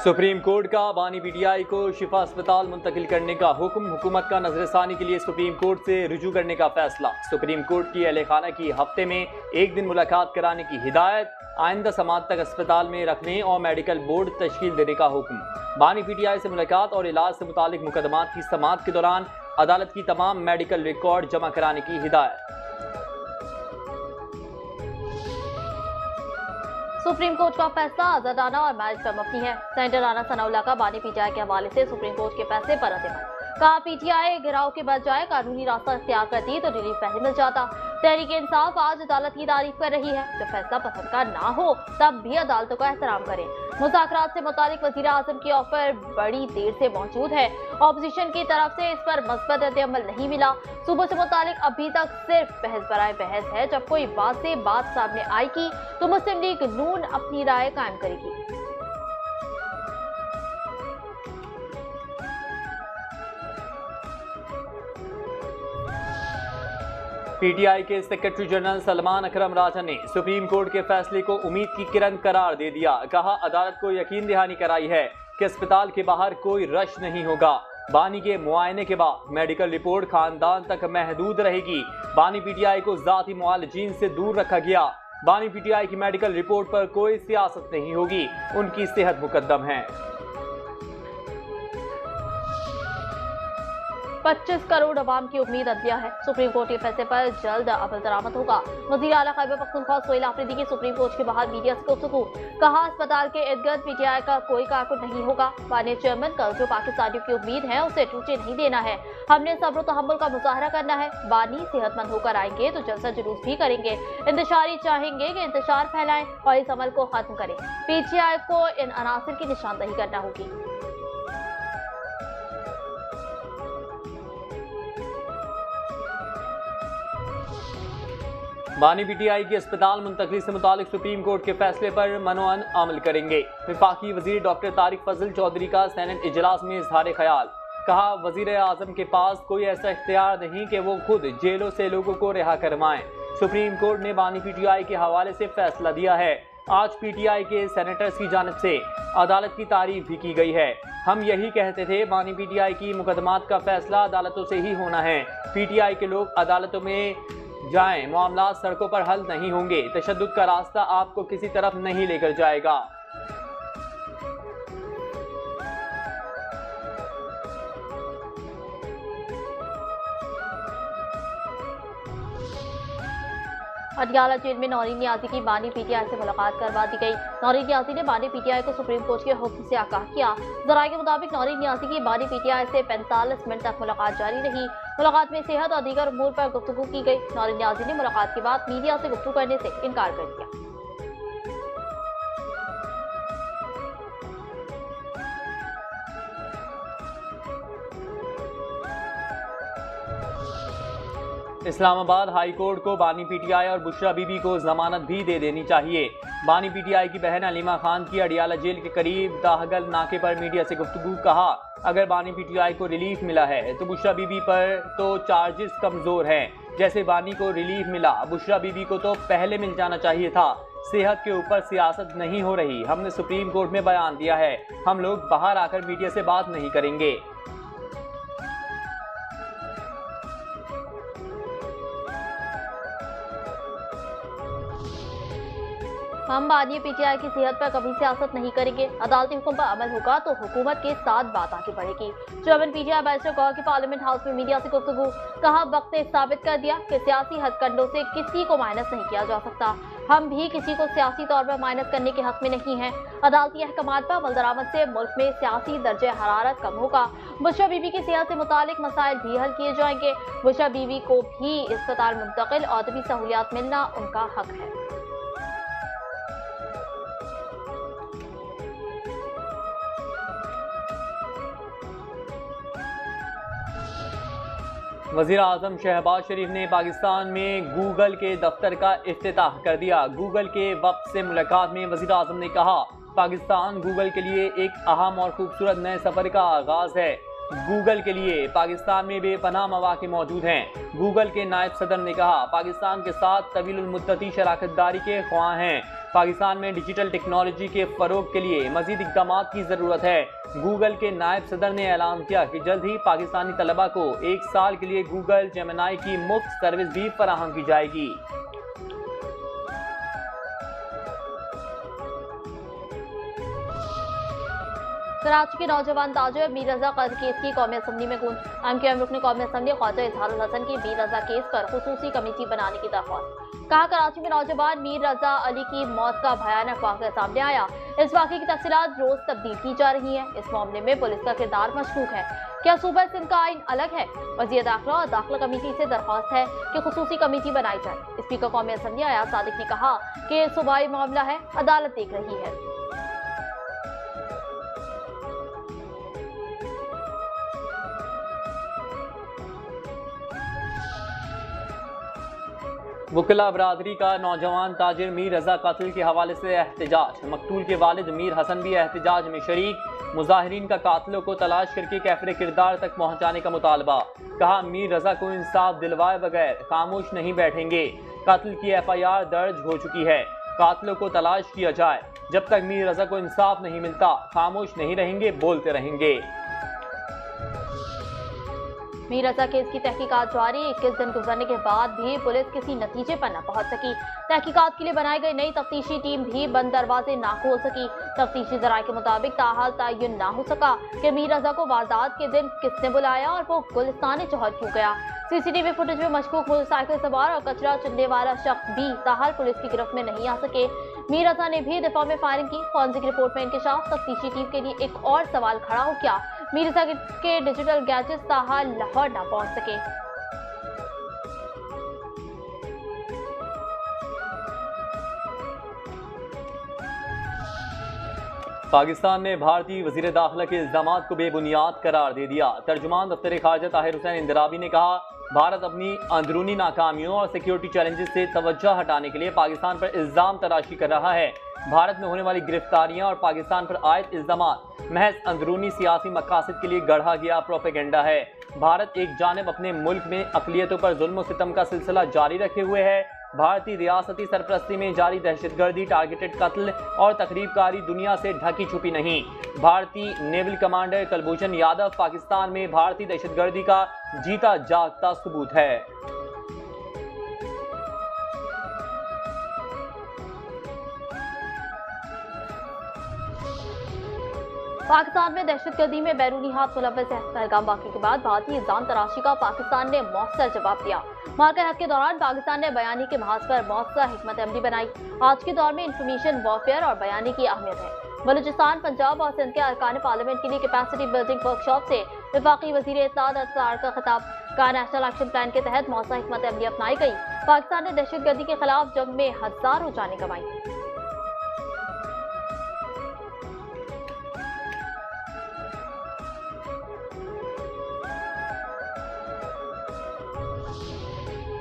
Supreme court का बानी PTI को शिफा अस्पताल मुंतकिल करने का हुक्म। हुकूमत का नजरसानी के लिए सुप्रीम कोर्ट से रुजू करने का फैसला। सुप्रीम कोर्ट की अहले खाना की हफ्ते में एक दिन मुलाकात कराने की हिदायत। आइंदा समात तक अस्पताल में रखने और मेडिकल बोर्ड तश्कील देने का हुक्म। बानी पीटीआई से मुलाकात और इलाज से मुतालिक मुकदमात की समात के दौरान अदालत की तमाम मेडिकल रिकॉर्ड जमा कराने की हिदायत। सुप्रीम कोर्ट का फैसला आजादाना और मैरिज पर मबनी है। सेनेटर राना सनाउल्लाह का बानी पीटीआई के हवाले से सुप्रीम कोर्ट के फैसले पर रद्द-ए-अमल। कहा, पीटीआई गिराव के बजाय कानूनी रास्ता इख्तियार करती तो रिलीफ पहले मिल जाता। तहरीक इंसाफ आज अदालत की तारीफ कर रही है। जब फैसला पसंद का ना हो तब भी अदालतों का एहतराम करें। मुज़ाकरात से मुतालिक वज़ीर आज़म की ऑफर बड़ी देर से मौजूद है। ऑपोजिशन की तरफ से इस पर मस्बत रद्द-ए-अमल नहीं मिला। सूबों से मुतालिक अभी तक सिर्फ बहस बराए बहस है। जब कोई वाज़ेह बात सामने आएगी तो मुस्लिम लीग नून अपनी राय कायम करेगी। पीटीआई के सेक्रेटरी जनरल सलमान अकरम राजा ने सुप्रीम कोर्ट के फैसले को उम्मीद की किरण करार दे दिया। कहा, अदालत को यकीन दहानी कराई है कि अस्पताल के बाहर कोई रश नहीं होगा। बानी के मुआयने के बाद मेडिकल रिपोर्ट खानदान तक महदूद रहेगी। बानी पीटीआई को जाती मुआलजीन से दूर रखा गया। बानी पीटीआई की मेडिकल रिपोर्ट पर कोई सियासत नहीं होगी। उनकी सेहत मुकद्दम है। 25 करोड़ अवाम की उम्मीद अदलिया है। सुप्रीम कोर्ट के फैसले पर जल्द अमल दरामद होगा। वज़ीर आला खैबर पख्तूनख्वा सोहेल आफरीदी की सुप्रीम कोर्ट के बाहर मीडिया से गुफ्तगू। कहा, अस्पताल के इर्द गिर्द पीटीआई का कोई कारकुन नहीं होगा। बानी चेयरमैन, कल जो पाकिस्तानियों की उम्मीद है उसे टूटे नहीं देना है। हमने सब्र तहम्मुल का मुजाहरा करना है। बानी सेहतमंद होकर आएंगे तो जलसा जुलूस भी करेंगे। इंतशारी चाहेंगे कि इंतशार फैलाएं और इस अमल को खत्म करें। पीटीआई को इन अनासिर की निशानदही करना होगी। बानी पीटीआई की अस्पताल मुंतकली से मुतालिक सुप्रीम कोर्ट के फैसले पर मनोअन अमल करेंगे। वफाकी वजीर डॉक्टर तारिक फजल चौधरी का सेनेट इजलास में इजहार ख्याल। कहा, वजीर आजम के पास कोई ऐसा इख्तियार नहीं कि वो खुद जेलों से लोगों को रिहा करवाएं। सुप्रीम कोर्ट ने बानी पीटीआई के हवाले से फैसला दिया है। आज पीटीआई के सेनेटर्स की जानिब से अदालत की तारीफ भी की गई है। हम यही कहते थे, बानी पीटीआई की मुकदमात का फैसला अदालतों से ही होना है। पीटीआई के लोग अदालतों में जाएं, मामला सड़कों पर हल नहीं होंगे। तशद्दुद का रास्ता आपको किसी तरफ नहीं लेकर जाएगा। अडियाला जेल में नौरीन नियाजी की बानी पीटीआई से मुलाकात करवा दी गई। नौरीन नियाजी ने बानी पीटीआई को सुप्रीम कोर्ट के हुक्म से आगाह किया। जराये के मुताबिक नौरीन नियाजी की बानी पीटीआई से 45 मिनट तक मुलाकात जारी रही। मुलाकात में सेहत और दीगर उमूर पर गुफ्तगू की गई। नौरीन नियाजी ने मुलाकात के बाद मीडिया से गुफ्तगू करने से इनकार कर दिया। इस्लामाबाद हाई कोर्ट को बानी पीटीआई और बुशरा बीबी को जमानत भी दे देनी चाहिए। बानी पीटीआई की बहन अलीमा खान की अडियाला जेल के करीब दाहगल नाके पर मीडिया से गुफ्तगू। कहा, अगर बानी पीटीआई को रिलीफ मिला है तो बुशरा बीबी पर तो चार्जेस कमजोर हैं। जैसे बानी को रिलीफ मिला, बुशरा बीबी को तो पहले मिल जाना चाहिए था। सेहत के ऊपर सियासत नहीं हो रही। हमने सुप्रीम कोर्ट में बयान दिया है। हम लोग बाहर आकर मीडिया से बात नहीं करेंगे। हम बानी पीटीआई की सेहत पर कभी सियासत नहीं करेंगे। अदालती हुक्म पर अमल होगा तो हुकूमत के साथ बात आगे बढ़ेगी। चेयरमैन पीटीआई बैरिस्टर गौर की पार्लियामेंट हाउस में मीडिया से गुफ्तगू। कहा, वक्त ने साबित कर दिया कि सियासी हथकंडों से किसी को माइनस नहीं किया जा सकता। हम भी किसी को सियासी तौर पर माइनस करने के हक में नहीं हैं। अदालती अहकामात पर अमल दरामद से मुल्क में सियासी दर्जे हरारत कम होगा। बुशरा बीबी की सेहत से मुतालिक मसाइल भी हल किए जाएंगे। बुशरा बीबी को भी अस्पताल मुंतकिल और तबी सहूलियात मिलना उनका हक है। वज़ीर आज़म शहबाज शरीफ ने पाकिस्तान में गूगल के दफ्तर का इफ्तिताह कर दिया। गूगल के वक्त से मुलाकात में वज़ीर आज़म ने कहा, पाकिस्तान गूगल के लिए एक अहम और खूबसूरत नए सफ़र का आगाज़ है। गूगल के लिए पाकिस्तान में बेपनाह मौके मौजूद हैं। गूगल के नायब सदर ने कहा, पाकिस्तान के साथ तवीलुल मुद्दती शराकतदारी के ख्वाह हैं। पाकिस्तान में डिजिटल टेक्नोलॉजी के फरोग के लिए मजीद इक़दाम की ज़रूरत है। गूगल के नायब सदर ने ऐलान किया कि जल्द ही पाकिस्तानी तलबा को 1 साल के लिए गूगल जेमिनी की मुफ्त सर्विस भी फराहम की जाएगी। कराची के नौजवान ताजिर मीर रजा कत्ल केस की कौमी असम्बली में गूंज। एमक्यूएम रुकन कौमी असम्बली ख्वाजा इजहारुल हसन की मीर रजा केस पर खुसूसी कमेटी बनाने की दरख्वास्त। कहा, कराची में नौजवान मीर रजा अली की मौत का भयानक वाक़या सामने आया। इस वाक़े की तफसीलात रोज तब्दील की जा रही हैं। इस मामले में पुलिस का किरदार मशकूक है। क्या सूबा सिंध का आइन अलग है? वज़ीर दाखिला और दाखिला कमेटी से दरख्वास्त है कि खुसूसी कमेटी बनाई जाए। स्पीकर कौमी असम्बली अयाज सादिक ने कहा कि सूबाई मामला है, अदालत देख रही है। वकला बरादरी का नौजवान ताजिर मीर रजा कत्ल के हवाले से एहतजाज। मकतूल के वालिद मीर हसन भी एहतजाज में शरीक। मुजाहिरीन का कातिलों को तलाश करके कैफरे किरदार तक पहुँचाने का मुतालबा। कहा, मीर रजा को इंसाफ दिलवाए बगैर खामोश नहीं बैठेंगे। कत्ल की FIR दर्ज हो चुकी है, कातिलों को तलाश किया जाए। जब तक मीर रजा को इंसाफ नहीं मिलता खामोश नहीं रहेंगे, बोलते रहेंगे। मीर रजा केस की तहकीकात जारी। 21 दिन गुजरने के बाद भी पुलिस किसी नतीजे पर न पहुंच सकी। तहकीकात के लिए बनाई गई नई तफ्तीशी टीम भी बंद दरवाजे ना खोल सकी। तफ्तीशी जराये के मुताबिक ताहाल तयन ना हो सका कि मीर रजा को वारदात के दिन किसने बुलाया और वो गुलिस्तान चौहर क्यों गया। CCTV फुटेज में मशकूक मोटरसाइकिल सवार और कचरा चुनने वाला शख्स भी ताहाल पुलिस की गिरफ्त में नहीं आ सके। मीर रजा ने भी दिफा में फायरिंग की। फॉरेंसिक रिपोर्ट में इंकशाफ। तफ्तीशी टीम के लिए एक और सवाल खड़ा हो, क्या मीर रजा के डिजिटल गैजेट्स ताहाल लाहौर न पहुंच सके। पाकिस्तान ने भारतीय वजीर दाखिला के इल्जामात को बेबुनियाद करार दे दिया। तर्जुमान दफ्तर खारजा ताहिर हुसैन इंदिराबी ने कहा, भारत अपनी अंदरूनी नाकामियों और सिक्योरिटी चैलेंजेस से तवज्जो हटाने के लिए पाकिस्तान पर इल्जाम तराशी कर रहा है। भारत में होने वाली गिरफ्तारियां और पाकिस्तान पर आयद इल्जामात महज अंदरूनी सियासी मकासद के लिए गढ़ा गया प्रोपेगेंडा है। भारत एक जानिब अपने मुल्क में अक़लियतों पर जुल्म सितम का सिलसिला जारी रखे हुए है। भारतीय रियासती सरपरस्ती में जारी दहशतगर्दी, टारगेटेड कत्ल और तकरीबकारी दुनिया से ढकी छुपी नहीं। भारतीय नेवल कमांडर कुलभूषण यादव पाकिस्तान में भारतीय दहशतगर्दी का जीता जागता सबूत है। पाकिस्तान में दहशतगर्दी में बैरूनी हाथ मुलव्वस है। पहलगाम वाक़े के बाद भारतीय इल्जाम तराशी का पाकिस्तान ने मौसर जवाब दिया। मार्का हक के दौरान पाकिस्तान ने बयानी के महाज पर मौसर हिकमत अमली बनाई। आज के दौर में इंफॉर्मेशन वॉरफेयर और बयानी की अहमियत है। बलूचिस्तान, पंजाब और सिंध के अरकान पार्लियामेंट के लिए कैपेसिटी बिल्डिंग वर्कशॉप से वफाकी वजीर इत्तलात अतसार का खिताब। कहा, नेशनल एक्शन प्लान के तहत मौसर हिकमत अमली अपनाई गई। पाकिस्तान ने दहशतगर्दी के खिलाफ जंग में हजारों जानें गंवाई।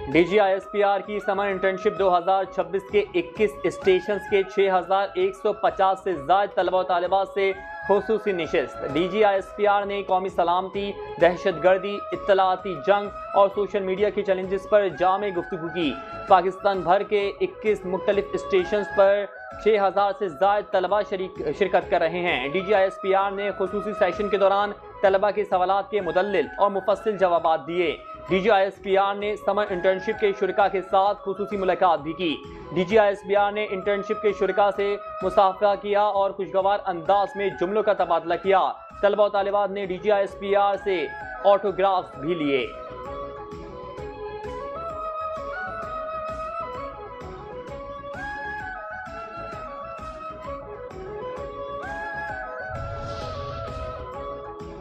DGISPR की समर इंटर्नशिप 2026 के 21 स्टेशन के 6150 से ज़ायद तलबा और तालिबात से खुसूसी निशिस्त। DGISPR ने कौमी सलामती, दहशतगर्दी, इत्तलाती जंग और सोशल मीडिया के चैलेंजेस पर जामे गुफ्तगू की। पाकिस्तान भर के 21 मुख्तलिफ स्टेशन पर 6000 से ज़ायद तलबा शिरकत कर रहे हैं। DGISPR ने खुसूसी सेशन के दौरान तलबा के सवालात के मुदल्लिल और मुफस्सिल जवाबात दिए। DGISPR ने समर इंटर्नशिप के शुरका के साथ खुसूसी मुलाकात भी की। DGISPR ने इंटर्नशिप के शुरका से मुसाफा किया और खुशगवार अंदाज में जुमलों का तबादला किया। तलबा और तालिबात ने DGISPR से ऑटोग्राफ्स भी लिए।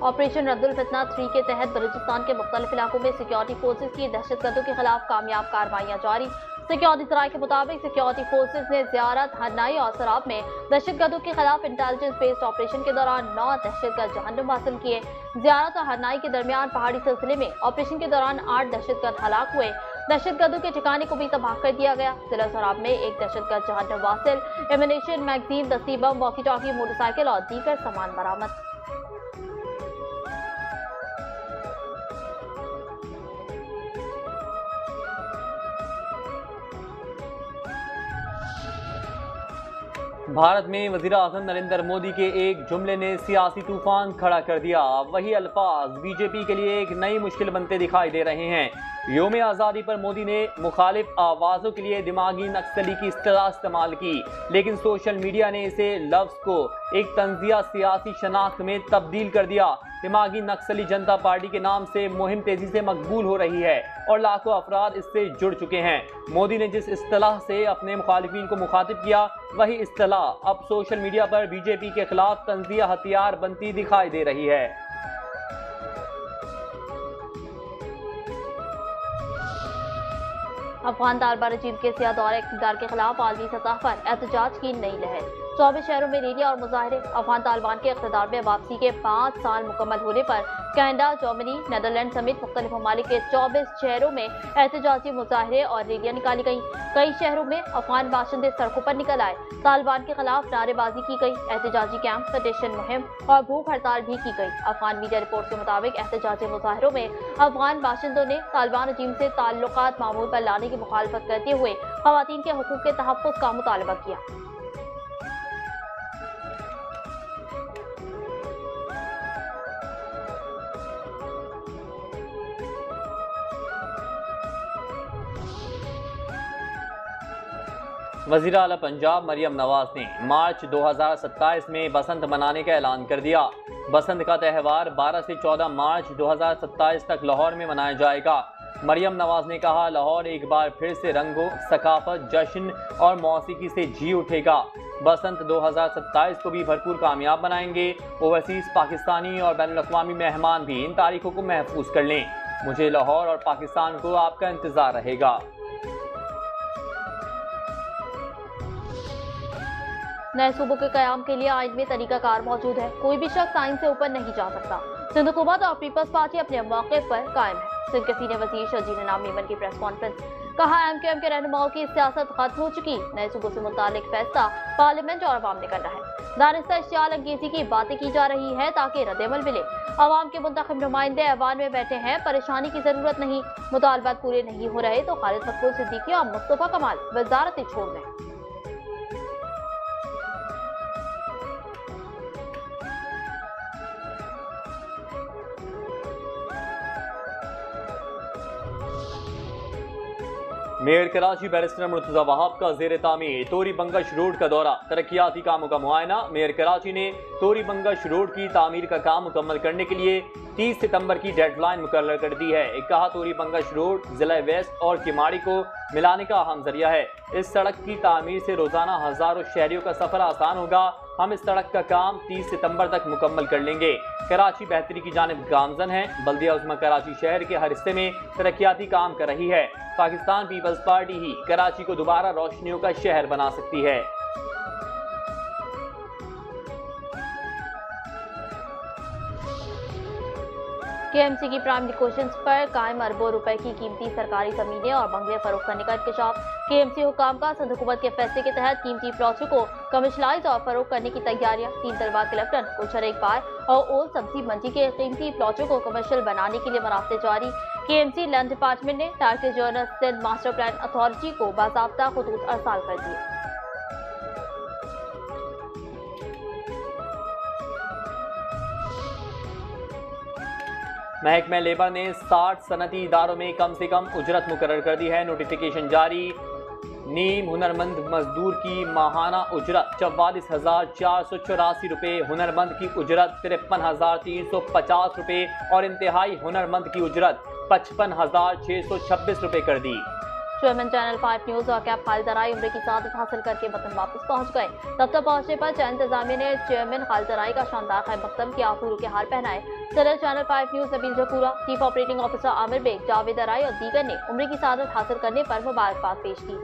ऑपरेशन रद्दुल फितना 3 के तहत बलूचिस्तान के मुख्तलिफ इलाकों में सिक्योरिटी फोर्सेज की दहशतगर्दों के खिलाफ कामयाब कार्रवाइयां जारी। सिक्योरिटी सराय के मुताबिक सिक्योरिटी फोर्सेज ने ज़ियारत, हरनाई और सराब में दहशतगर्दों के खिलाफ इंटेलिजेंस बेस्ड ऑपरेशन के दौरान 9 दहशतगर्द जहन्नुम हासिल किए। ज़ियारत और हरनाई के दरमियान पहाड़ी सिलसिले में ऑपरेशन के दौरान 8 दहशतगर्द हलाक हुए। दहशतगर्दों के ठिकाने को भी तबाह कर दिया गया। जिला सराब में एक दहशतगर्द जहन्नुम हासिल, एमिनेशन, मैगजीन, दस्ती बम, वॉकी टॉकी, मोटरसाइकिल और दीगर सामान बरामद। भारत में वज़ीर-ए-आज़म नरेंद्र मोदी के एक जुमले ने सियासी तूफान खड़ा कर दिया। वही अल्फाज बीजेपी के लिए एक नई मुश्किल बनते दिखाई दे रहे हैं। योम आज़ादी पर मोदी ने मुखालिफ आवाज़ों के लिए दिमागी नक्सली की इस्तिलाह इस्तेमाल की, लेकिन सोशल मीडिया ने इसे लफ्ज़ को एक तंज़िया सियासी शनाख्त में तब्दील कर दिया। दिमागी नक्सली जनता पार्टी के नाम से मुहिम तेजी से मकबूल हो रही है और लाखों अफराद इससे जुड़ चुके हैं। मोदी ने जिस इस्तिलाह से अपने मुखालिफिन को मुखातिब किया, वही इस्तिलाह अब सोशल मीडिया पर बीजेपी के खिलाफ तंज़िया हथियार बनती दिखाई दे रही है। अफगान तालिबान रजीम के सियाह दौरे इक़्तिदार के खिलाफ आलमी सतह पर एहतजाज की नई लहर। 24 शहरों में रैलियां और मुजाहरे। अफगान तालिबान के इक़्तिदार में वापसी के 5 साल मुकम्मल होने पर कनाडा, जर्मनी, नीदरलैंड समेत मुख्तलिफ ममालिक के 24 शहरों में एहतजाजी मुजाहरे और रैलियां निकाली गई। कई शहरों में अफगान बाशिंदे सड़कों पर निकल आए। तालिबान के खिलाफ नारेबाजी की गई। एहतजाजी कैंप, पिटीशन मुहिम और भूख हड़ताल भी की गई। अफगान मीडिया रिपोर्ट के मुताबिक एहतजाजी मुजाहरों में अफगान बाशिंदों ने तालिबान रजीम से ताल्लुकात मामूल पर लाने की मुखालफत करते हुए खवातीन के हुकूक के तहफ़्फ़ुज़ का मुतालबा किया। वज़ीर आला पंजाब मरियम नवाज ने मार्च 2027 में बसंत मनाने का ऐलान कर दिया। बसंत का त्यौहार 12 से 14 मार्च 2027 तक लाहौर में मनाया जाएगा। मरियम नवाज ने कहा, लाहौर एक बार फिर से रंगों, सकाफत, जश्न और मौसीकी से जी उठेगा। बसंत 2027 को भी भरपूर कामयाब बनाएंगे। ओवरसीज पाकिस्तानी और बैनुल-अक़वामी मेहमान भी इन तारीखों को महफूज कर लें। मुझे लाहौर और पाकिस्तान को आपका इंतज़ार रहेगा। नए सूबों के कयाम के लिए आइन में तरीकाकार मौजूद है। कोई भी शख्स आइन से ऊपर नहीं जा सकता। सिंध हुकूमत और पीपल्स पार्टी अपने मौके पर कायम है। सिंध के सीनियर वजीर शजील इनाम मेमन की प्रेस कॉन्फ्रेंस। कहा, MQM के रहनुमाओं की सियासत खत्म हो चुकी। नए सूबों से मुतालिक फैसला पार्लियामेंट और अवाम ने करना है। दानिस्ता इश्तियाल अंगेजी की बातें की जा रही है ताकि रद्दमल मिले। अवाम के मुंतखब नुमाइंदे ऐवान में बैठे हैं, परेशानी की जरूरत नहीं। मुतालबात पूरे नहीं हो रहे तो खालिद मकबूल सिद्दीकी और मुस्तफा कमाल वजारत छोड़ दें। मेयर कराची बैरिस्टर मुर्तजा वहाब का ज़ेर तामीर तोरी बंगश रोड का दौरा, तरक्याती कामों का मुआयना। मेयर कराची ने तोरी बंगश रोड की तामीर का काम मुकम्मल करने के लिए 30 सितंबर की डेडलाइन मुकर्रर कर दी है। कहा, तोरी बंगश रोड जिला वेस्ट और किमाड़ी को मिलाने का अहम जरिया है। इस सड़क की तामीर से रोजाना हजारों शहरियों का सफर आसान होगा। हम इस सड़क का काम 30 सितंबर तक मुकम्मल कर लेंगे। कराची बेहतरी की जानिब गामजन है। बल्दिया उस्मा कराची शहर के हर हिस्से में तरक्याती काम कर रही है। पाकिस्तान पीपल्स पार्टी ही कराची को दोबारा रोशनियों का शहर बना सकती है। KMC की प्राइम लोकेशंस पर कायम अरबों रुपए की कीमती सरकारी जमीनें और बंगले फरोख्त करने का इंकशाफ। KMC हुकाम का सिंध हुकूमत के फैसले के तहत कीमती प्लॉटों को कमर्शलाइज और फरोख्त करने की तैयारियां। 3 तलबा क्लिफ्टन, गुलशन इकबाल और ओल्ड सब्जी मंडी के कीमती प्लॉटों को कमर्शियल बनाने के लिए मरासते जारी। KMC लैंड डिपार्टमेंट ने target general Sindh master plan authority को बाज़ाब्ता खतूत अरसाल कर दिए। महकमा लेबर ने 60 सनती इदारों में कम से कम उजरत मुकर्रर कर दी है। नोटिफिकेशन जारी। नीम हुनरमंद मजदूर की माहाना उजरत 44,484 रुपये, हुनरमंद की उजरत 53,350 रुपये और इंतहाई हुनरमंद की उजरत 55,626 रुपये कर दी। चेयरमैन चैनल 5 न्यूज और कैब खालिद राय उम्र की सादत हासिल करके वतन वापस पहुंच गए। दफ्तर पहुंचने पर चैनल इंतजामिया ने चेयरमैन खालिद राय का शानदार खैर मकदम किया, फूलों के हार पहनाए। सदर channel 5 news Nabeel Zakura, chief operating officer Amir Baig, Javed Rai और दीगर ने उम्र की सादत हासिल करने पर मुबारकबाद पेश की।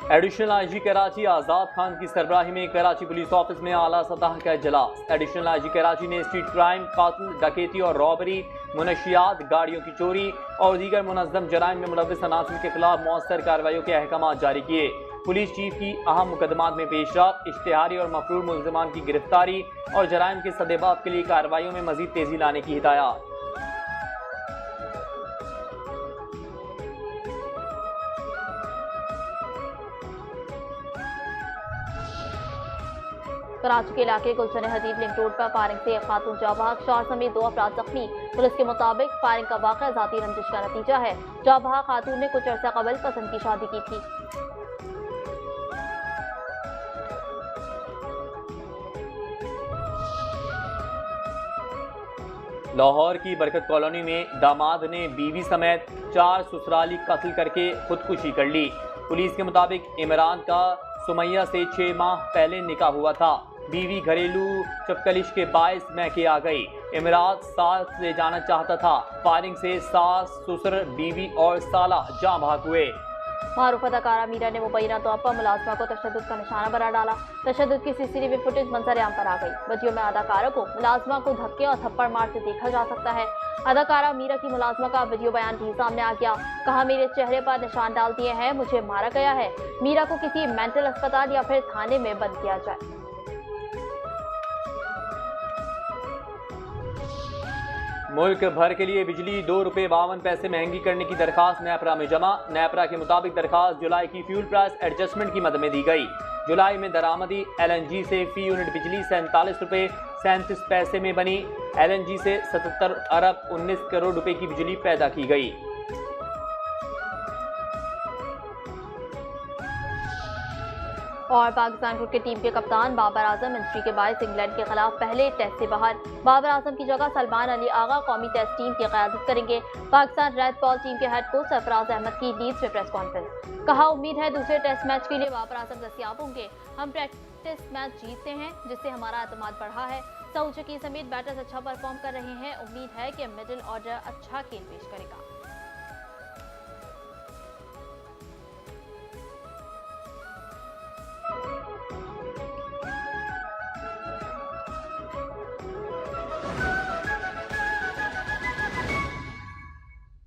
एडिशनल IG कराची आज़ाद खान की सरबराही में कराची पुलिस ऑफिस में आला सतह का इजलास। एडिशनल IG कराची ने स्ट्रीट क्राइम, कातिल, डकैती और रॉबरी, मुनशियात, गाड़ियों की चोरी और दीगर मुनज़्ज़म जराइम में मुलव्विस अनासर के खिलाफ मौसर कार्रवाइयों के अहकाम जारी किए। पुलिस चीफ की अहम मुकदमात में पेशरफ, इश्तिहारी और मफरूर मुल्ज़िमान की गिरफ्तारी और जराइम के सदेबाप के लिए कार्रवाइयों में मजीद तेजी लाने की हिदायत। कराची के इलाके गुलशन हदीद लिंक रोड पर फायरिंग से एक खातून जाँ बहक, 4 समेत 2 अफराद जख्मी। पुलिस के मुताबिक फायरिंग का वाक़या ज़ाती रंजिश का नतीजा है। जाँ बहक खातून ने कुछ अर्सा कबल पसंद की शादी की थी। लाहौर की बरकत कॉलोनी में दामाद ने बीवी समेत 4 ससुराली कत्ल करके खुदकुशी कर ली। पुलिस के मुताबिक इमरान का सुमैया से 6 माह पहले निकाह हुआ था। बीवी घरेलू चपकलिश के बायस मैके आ गई। इमरान साथ ले जाना चाहता था। फायरिंग से सास, ससुर, बीवी और साला जाँ बहक हुए। मारूफ अदाकारा मीरा ने मुबैना तौर पर मुलाजमा को तशद्दुद का निशाना बना डाला। तशद्दुद की सीसीटीवी फुटेज मंजर आम पर आ गई। वीडियो में अदाकारा को मुलाजमा को धक्के और थप्पड़ मारते देखा जा सकता है। अदाकारा मीरा की मुलाजमा का वीडियो बयान भी सामने आ गया। कहा, मेरे चेहरे पर निशान डाल दिए हैं, मुझे मारा गया है। मीरा को किसी मेंटल अस्पताल या फिर थाने में बंद किया जाए। मुल्क भर के लिए बिजली 2 रुपये 52 पैसे महंगी करने की दरखास्त नेपरा में जमा। नेपरा के मुताबिक दरखास्त जुलाई की फ्यूल प्राइस एडजस्टमेंट की मद में दी गई। जुलाई में दरामदी LNG से फी यूनिट बिजली 47 रुपये 37 पैसे में बनी। LNG से 77 अरब 19 करोड़ रुपए की बिजली पैदा की गई। और पाकिस्तान क्रिकेट टीम के कप्तान बाबर आजम इंजरी के बायस इंग्लैंड के खिलाफ पहले टेस्ट से बाहर। बाबर आजम की जगह सलमान अली आगा कौमी टेस्ट टीम की क़यादत करेंगे। पाकिस्तान रेड बॉल टीम के हेड कोच सरफराज अहमद की लीड्स में प्रेस कॉन्फ्रेंस। कहा, उम्मीद है दूसरे टेस्ट मैच के लिए बाबर आजम दस्तयाब होंगे। हम प्रैक्टिस मैच जीतते हैं जिससे हमारा एतमाद बढ़ा है। सऊद शकील समेत बैटर्स अच्छा परफॉर्म कर रहे हैं। उम्मीद है कि मिडिल ऑर्डर अच्छा खेल पेश करेगा।